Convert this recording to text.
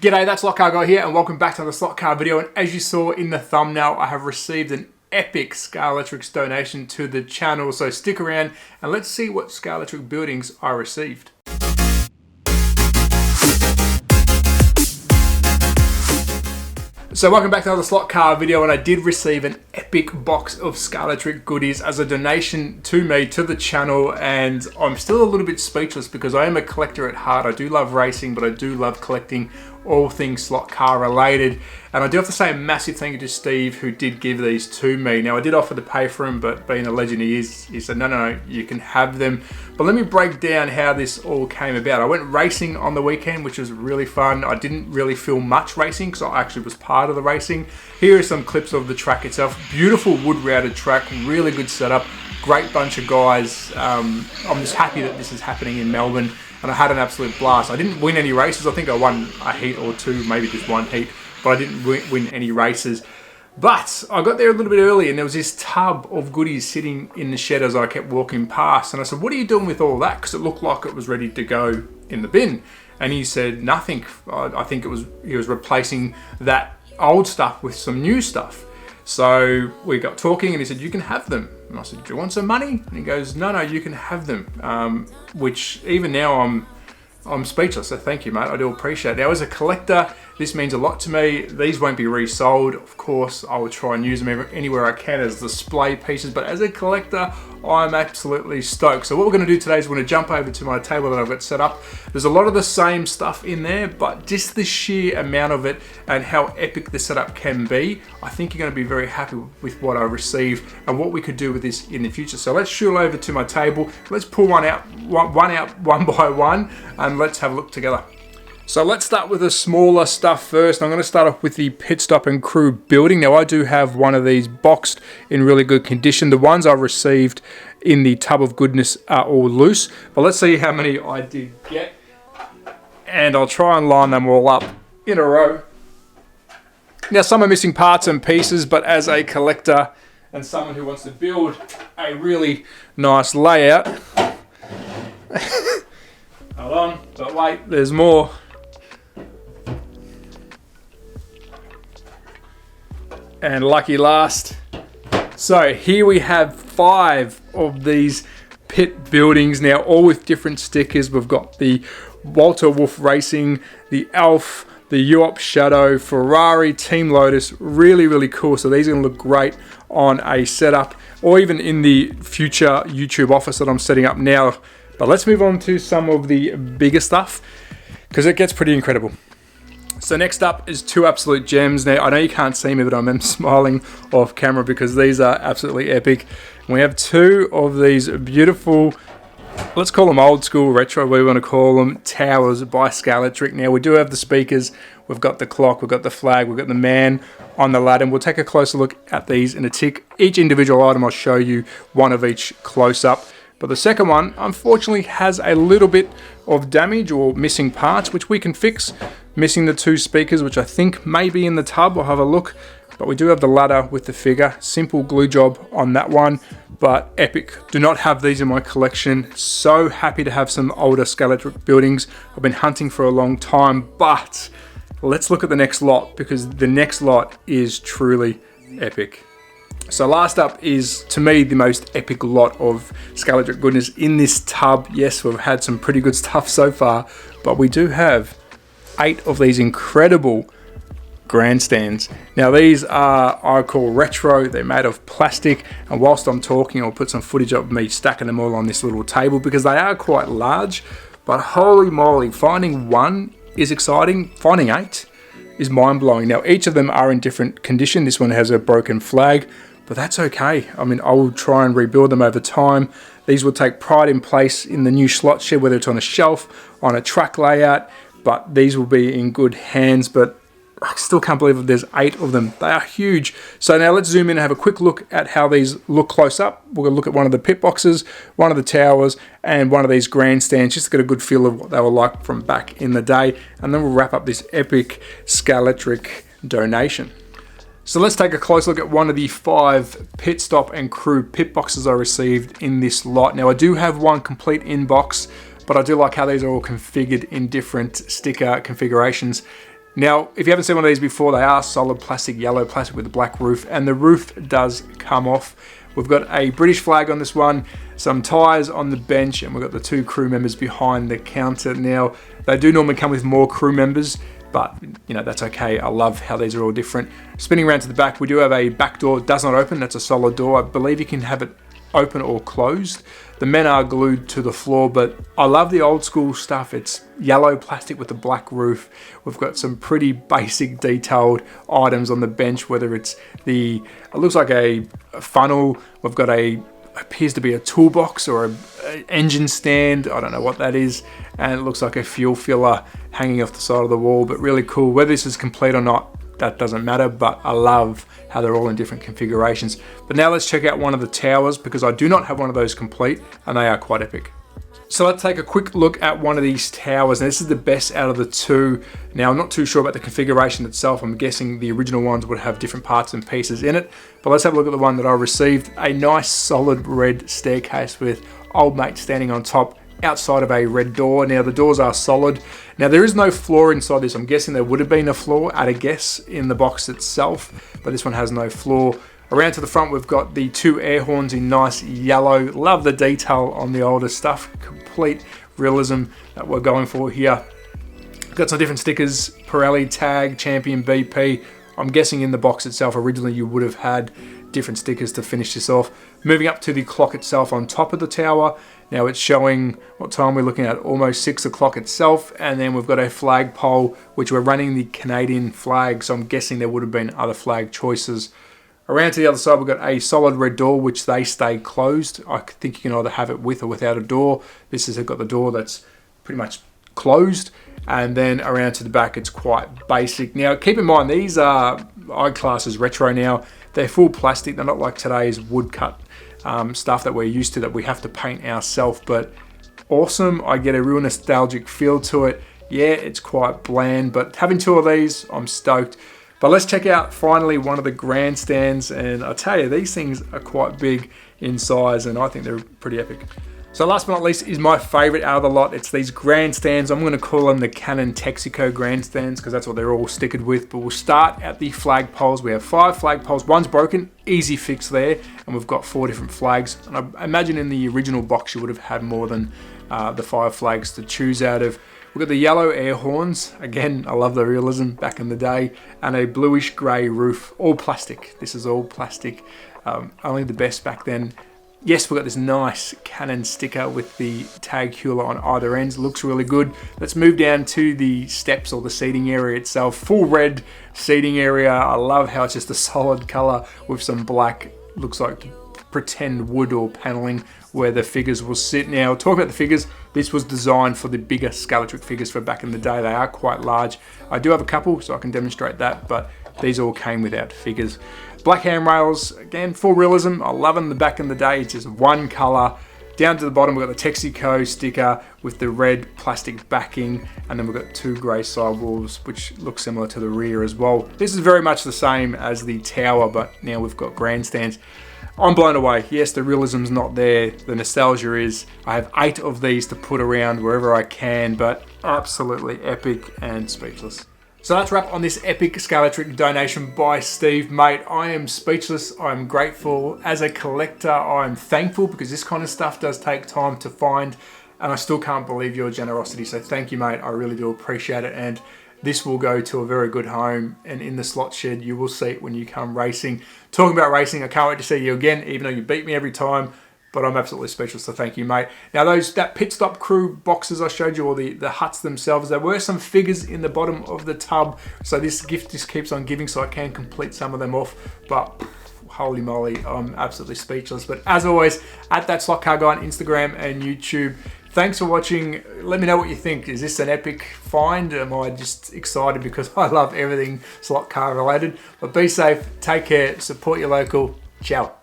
G'day, that's Slot Car Guy here, and welcome back to another slot car video. And as you saw in the thumbnail, I have received an epic scalextric donation to the channel, so stick around and let's see what scalextric buildings I received. So welcome back to another slot car video, and I did receive an epic box of scalextric goodies as a donation to me, to the channel, and I'm still a little bit speechless because I am a collector at heart. I do love racing, but I do love collecting all things slot car related. And I do have to say a massive thank you to Steve, who did give these to me. Now I did offer to pay for them, but being a legend he is, he said no, you can have them. But let me break down how this all came about. I went racing on the weekend, which was really fun. I didn't really feel much racing because I actually was part of the racing. Here are some clips of the track itself. Beautiful wood routed track, really good setup, great bunch of guys. I'm just happy that this is happening in Melbourne, and I had an absolute blast. I didn't win any races. I think I won a heat or two, maybe just one heat, but I didn't win any races. But I got there a little bit early and there was this tub of goodies sitting in the shed as I kept walking past. And I said, what are you doing with all that? Because it looked like it was ready to go in the bin. And he said, nothing. I think he was replacing that old stuff with some new stuff. So we got talking and he said, you can have them. And I said, do you want some money? And he goes, no, you can have them. Which even now I'm speechless, so thank you, mate. I do appreciate it. Now, as a collector, this means a lot to me. These won't be resold. Of course, I will try and use them anywhere I can as display pieces, but as a collector, I'm absolutely stoked. So what we're gonna do today is we're gonna jump over to my table that I've got set up. There's a lot of the same stuff in there, but just the sheer amount of it and how epic the setup can be, I think you're gonna be very happy with what I received and what we could do with this in the future. So let's shoot over to my table. Let's pull one out one by one, and let's have a look together. So let's start with the smaller stuff first. I'm going to start off with the pit stop and crew building. Now I do have one of these boxed in really good condition. The ones I received in the tub of goodness are all loose, but let's see how many I did get. And I'll try and line them all up in a row. Now some are missing parts and pieces, but as a collector and someone who wants to build a really nice layout, hold on, but wait, there's more. And lucky last. So here we have 5 of these pit buildings now, all with different stickers. We've got the Walter Wolf Racing, the Alf, the UOP Shadow, Ferrari, Team Lotus. Really cool. So these are gonna look great on a setup or even in the future YouTube office that I'm setting up now. But let's move on to some of the bigger stuff because it gets pretty incredible. So next up is 2 absolute gems. Now I know you can't see me, but I'm smiling off camera because these are absolutely epic. And we have 2 of these beautiful, let's call them old school retro, we want to call them, towers by scalextric. Now we do have the speakers, we've got the clock, we've got the flag, we've got the man on the ladder, and we'll take a closer look at these in a tick. Each individual item I'll show you one of each close up. But the second one, unfortunately, has a little bit of damage or missing parts, which we can fix. Missing the 2 speakers, which I think may be in the tub. I'll have a look. But we do have the ladder with the figure. Simple glue job on that one, but epic. Do not have these in my collection. So happy to have some older scalextric buildings. I've been hunting for a long time, but let's look at the next lot because the next lot is truly epic. So last up is, to me, the most epic lot of scalextric goodness in this tub. Yes, we've had some pretty good stuff so far, but we do have 8 of these incredible grandstands. Now these are, I call retro. They're made of plastic, and whilst I'm talking, I'll put some footage of me stacking them all on this little table because they are quite large, but holy moly, finding 1 is exciting. Finding 8 is mind-blowing. Now each of them are in different condition. This one has a broken flag, but that's okay. I mean, I will try and rebuild them over time. These will take pride in place in the new slot shed, whether it's on a shelf, on a track layout, but these will be in good hands. But I still can't believe that there's 8 of them. They are huge. So now let's zoom in and have a quick look at how these look close up. We're gonna look at one of the pit boxes, one of the towers, and one of these grandstands, just to get a good feel of what they were like from back in the day. And then we'll wrap up this epic scalextric donation. So let's take a close look at one of the 5 pit stop and crew pit boxes I received in this lot. Now I do have one complete in box, but I do like how these are all configured in different sticker configurations. Now, if you haven't seen one of these before, they are solid plastic, yellow plastic with a black roof, and the roof does come off. We've got a British flag on this one, some tyres on the bench, and we've got the 2 crew members behind the counter. Now, they do normally come with more crew members, but you know, that's okay. I love how these are all different. Spinning around to the back, we do have a back door, does not open, that's a solid door. I believe you can have it open or closed. The men are glued to the floor, but I love the old school stuff. It's yellow plastic with a black roof. We've got some pretty basic detailed items on the bench, whether it's it looks like a funnel. We've got appears to be a toolbox or an engine stand. I don't know what that is. And it looks like a fuel filler hanging off the side of the wall, but really cool. Whether this is complete or not, that doesn't matter, but I love how they're all in different configurations. But now let's check out one of the towers, because I do not have one of those complete, and they are quite epic. So let's take a quick look at one of these towers, and this is the best out of the 2. Now, I'm not too sure about the configuration itself. I'm guessing the original ones would have different parts and pieces in it, but let's have a look at the one that I received. A nice solid red staircase with old mate standing on top, outside of a red door. Now, the doors are solid. Now, there is no floor inside this. I'm guessing there would have been a floor at a guess in the box itself, but this one has no floor. Around to the front, we've got the 2 air horns in nice yellow. Love the detail on the older stuff. Complete realism that we're going for here. Got some different stickers, Pirelli tag, Champion BP. I'm guessing in the box itself, originally you would have had different stickers to finish this off. Moving up to the clock itself on top of the tower. Now it's showing what time we're looking at, almost 6 o'clock itself. And then we've got a flagpole, which we're running the Canadian flag. So I'm guessing there would have been other flag choices. Around to the other side, we've got a solid red door, which they stay closed. I think you can either have it with or without a door. This has got the door that's pretty much closed. And then around to the back, it's quite basic. Now, keep in mind, these are I-class as retro now. They're full plastic. They're not like today's woodcut stuff that we're used to, that we have to paint ourselves. But awesome. I get a real nostalgic feel to it. Yeah, it's quite bland, but having 2 of these, I'm stoked. But let's check out finally one of the Grandstands, and I tell you, these things are quite big in size, and I think they're pretty epic. So last but not least is my favorite out of the lot. It's these Grandstands. I'm going to call them the Canon Texaco Grandstands, because that's what they're all stickered with. But we'll start at the flagpoles. We have 5 flagpoles. One's broken, easy fix there, and we've got 4 different flags. And I imagine in the original box you would have had more than the 5 flags to choose out of. We've got the yellow air horns. Again, I love the realism back in the day. And a bluish grey roof, all plastic. This is all plastic. Only the best back then. Yes, we've got this nice Canon sticker with the tag hewler on either ends. Looks really good. Let's move down to the steps or the seating area itself. Full red seating area. I love how it's just a solid colour with some black. Looks like pretend wood or paneling where the figures will sit. Now, talking about the figures, this was designed for the bigger scalextric figures for back in the day. They are quite large. I do have a couple, so I can demonstrate that, but these all came without figures. Black handrails, again, full realism. I love them the back in the day. It's just one colour. Down to the bottom, we've got the Texaco sticker with the red plastic backing, and then we've got 2 grey sidewalls, which look similar to the rear as well. This is very much the same as the tower, but now we've got Grandstands. I'm blown away. Yes, the realism's not there. The nostalgia is. I have 8 of these to put around wherever I can, but absolutely epic and speechless. So that's a wrap on this epic scalextric donation by Steve. Mate, I am speechless. I'm grateful. As a collector, I'm thankful, because this kind of stuff does take time to find, and I still can't believe your generosity. So thank you, mate. I really do appreciate it. And this will go to a very good home, and in the slot shed, you will see it when you come racing. Talking about racing, I can't wait to see you again, even though you beat me every time, but I'm absolutely speechless, so thank you, mate. Now, that pit stop crew boxes I showed you, or the huts themselves, there were some figures in the bottom of the tub, so this gift just keeps on giving, so I can complete some of them off, but holy moly, I'm absolutely speechless. But as always, at That Slot Car Guy on Instagram and YouTube. Thanks for watching. Let me know what you think. Is this an epic find? Am I just excited because I love everything slot car related? But be safe, take care, support your local. Ciao.